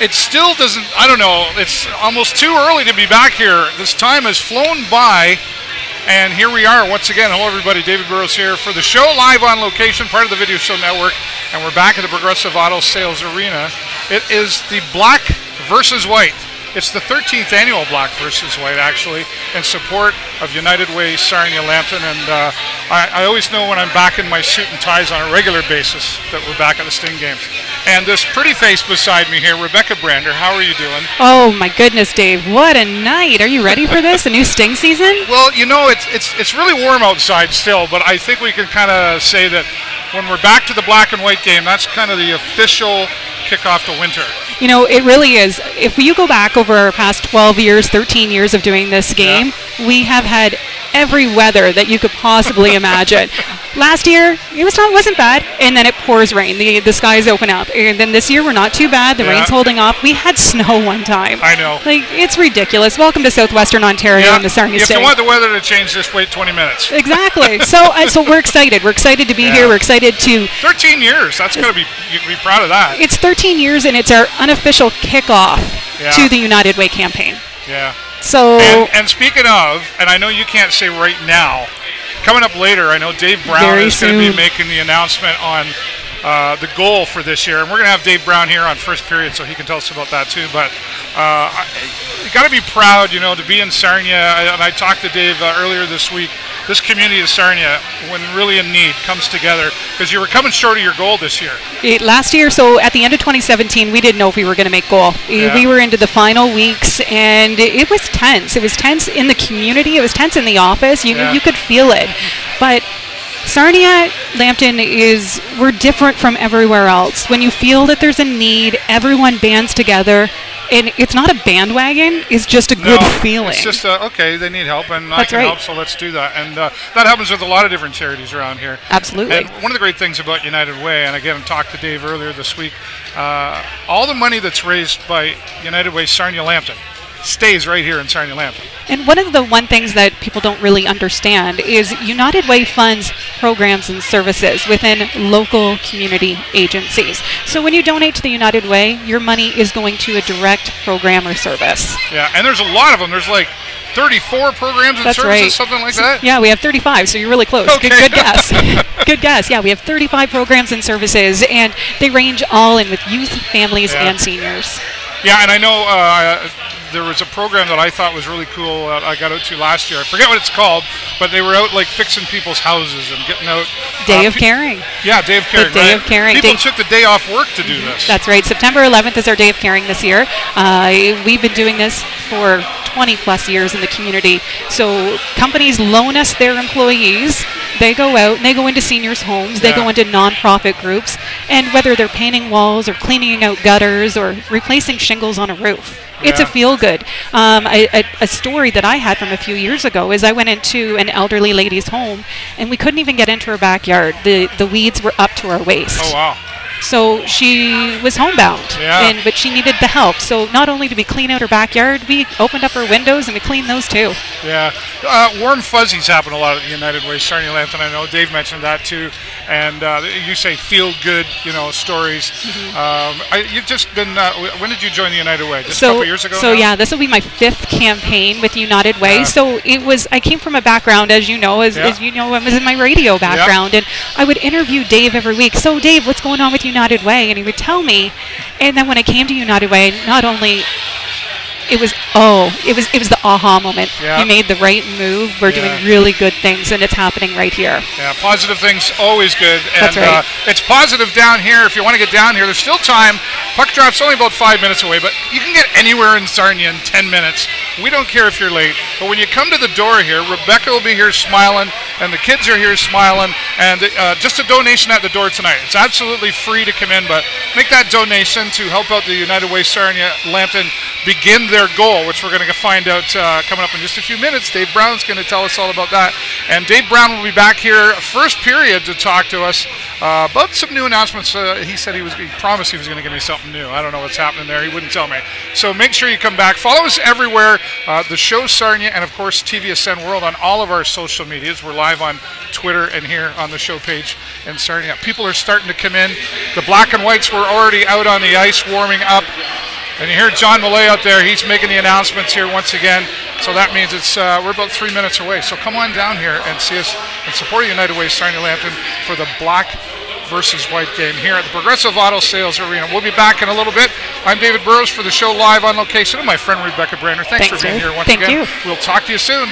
it still doesn't, I don't know, it's almost too early to be back here. This time has flown by, and here we are once again. Hello everybody, David Burrows here for the show, live on location, part of the Video Show Network, and we're back at the Progressive Auto Sales Arena. It is the black versus white. It's the 13th annual Black versus White, actually, in support of United Way Sarnia-Lambton. And I always know when I'm back in my suit and ties on a regular basis that we're back at the Sting games. And this pretty face beside me here, Rebecca Brander, how are you doing? Oh, my goodness, Dave. What a night. Are you ready for this, a new Sting season? Well, you know, it's really warm outside still, but I think we can kind of say that when we're back to the black and white game, that's kind of the official kickoff to winter. You know, it really is. If you go back over our past 12 years, 13 years of doing this game, we have had every weather that you could possibly imagine. Last year, it wasn't bad, and then it pours rain. The skies open up. And then this year, we're not too bad. The rain's holding off. We had snow one time. I know. Like, it's ridiculous. Welcome to southwestern Ontario and the Sarnia State. If you want the weather to change, just wait 20 minutes. Exactly. So we're excited. We're excited to be here. We're excited to... 13 years. That's going to be... You can be proud of that. It's 13 years, and it's our unofficial kickoff to the United Way campaign. Yeah. So... And speaking of, and I know you can't say right now, coming up later, I know Dave Brown is going to be making the announcement on the goal for this year. And we're going to have Dave Brown here on first period so he can tell us about that too. But you got to be proud, you know, to be in Sarnia. And I talked to Dave earlier this week. This community of Sarnia, when really in need, comes together because you were coming short of your goal this year. Last year, so at the end of 2017, we didn't know if we were going to make goal. We were into the final weeks, and it was tense. It was tense in the community. It was tense in the office. You could feel it. But Sarnia-Lambton we're different from everywhere else. When you feel that there's a need, everyone bands together. And it's not a bandwagon, it's just a good feeling. It's just, okay, they need help, and I can help, so let's do that. And that happens with a lot of different charities around here. Absolutely. And one of the great things about United Way, and again, I talked to Dave earlier this week, all the money that's raised by United Way Sarnia-Lambton stays right here in Sarnia-Lambton. And one of the things that people don't really understand is United Way funds programs and services within local community agencies. So when you donate to the United Way, your money is going to a direct program or service. Yeah, and there's a lot of them. There's like 34 programs and services, something like that? Yeah, we have 35, so you're really close. Okay. Good guess. Good guess. Yeah, we have 35 programs and services, and they range all in with youth, families, and seniors. Yeah, and I know there was a program that I thought was really cool I got out to last year. I forget what it's called, but they were out like fixing people's houses and getting out. Day of Caring. Yeah, Day of Caring. The Day of Caring. People took the day off work to do this. That's right. September 11th is our Day of Caring this year. We've been doing this for 20 plus years in the community. So companies loan us their employees. They go out and they go into seniors' homes. They go into nonprofit groups. And whether they're painting walls or cleaning out gutters or replacing shingles on a roof, it's a feel-good. A story that I had from a few years ago is I went into an elderly lady's home, and we couldn't even get into her backyard. The weeds were up to our waist. Oh, wow. So she was homebound, but she needed the help. So not only did we clean out her backyard, we opened up her windows and we cleaned those too. Yeah. Warm fuzzies happen a lot at the United Way Sarnia-Lambton. I know Dave mentioned that too. And you say feel good, stories. You've just been, when did you join the United Way? Just a couple years ago? So yeah, this will be my 5th campaign with United Way. So I came from a background, as you know, as you know, I was in my radio background, and I would interview Dave every week. So Dave, what's going on with United Way? And he would tell me. And then when I came to United Way, not only it was the aha moment. You made the right move. We're doing really good things, and it's happening right here. Yeah, positive things, always good. And that's right. It's positive down here. If you want to get down here, there's still time. Puck drop's only about 5 minutes away, but you can get anywhere in Sarnia in 10 minutes. We don't care if you're late. But when you come to the door here, Rebecca will be here smiling, and the kids are here smiling, and just a donation at the door tonight. It's absolutely free to come in, but make that donation to help out the United Way Sarnia-Lambton begin their goal, which we're going to find out coming up in just a few minutes. Dave Brown's going to tell us all about that. And Dave Brown will be back here first period to talk to us about some new announcements. He said he promised he was going to give me something new. I don't know what's happening there. He wouldn't tell me. So make sure you come back. Follow us everywhere. The show Sarnia and, of course, TVSN World on all of our social medias. We're live on Twitter and here on the show page in Sarnia. People are starting to come in. The black and whites were already out on the ice warming up. And you hear John Millay out there. He's making the announcements here once again. So that means it's we're about 3 minutes away. So come on down here and see us and support United Way Sarnia-Lambton for the black versus white game here at the Progressive Auto Sales Arena. We'll be back in a little bit. I'm David Burrows for the show live on location, and my friend Rebecca Brander. Thanks for being here once again. Thank you. We'll talk to you soon.